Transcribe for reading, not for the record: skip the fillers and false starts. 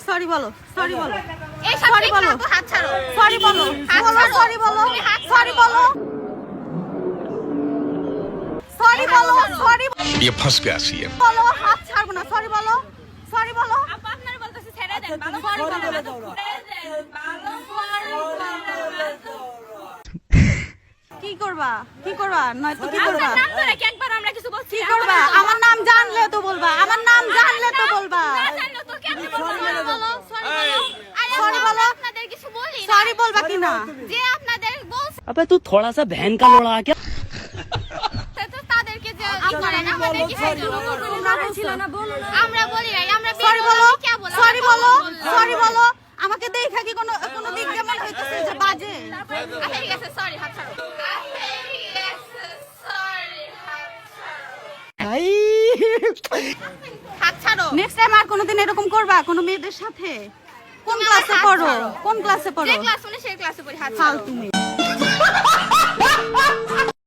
Sorry বলো, sorry বলো, এই সরি বলো, হাত ছাড়ো, সরি বলো, বলো সরি বলো, সরি বলো, সরি বলো, সরি ये फंस गया सीएम। বলো, হাত ছাড়বো না, সরি বলো, সরি বলো। আপা আপনার বলতেছে ছেড়ে দেন, ভালো সরি বলো, কি করবা, কি করবা, নয়তো কি করবা, নাম ধরে কি একবার আমরা কিছু বলছি? কি করবা? আমার নাম জানলে তো বলবা, আমার নাম জানলে তো বলবা, না জানো তো কেমনে বলবো? বলো, সরি বলো। আরে সরি বলো। আপনাদের কিছু বলি না। সরি বলবা কি না? যে আপনাদের বলছে अबे तू थोड़ा सा बहन का लोड़ा क्या? তো তাদেরকে যে ই করে না, আমাদের কি সেই জন্য করবো? আমরা বলি নাই, আমরা সরি বলো, কে বলো? সরি বলো, সরি বলো। আমাকে দেখা কি কোনো কোনো দিক যেমন হইতেছে যে বাজে। আচ্ছা ঠিক আছে, সরি, হাত ছাড়ো। আচ্ছা ঠিক আছে, সরি, হাত ছাড়ো। নেক্সট টাইম আর কোনোদিন এরকম করবা কোনো মেয়েদের সাথে? কোন ক্লাসে পড়ো? কোন ক্লাসে পড়ো? যে ক্লাস শুনে সেই ক্লাসে পড়ি, হাত ছাড়ো। ফালতু মেয়ে।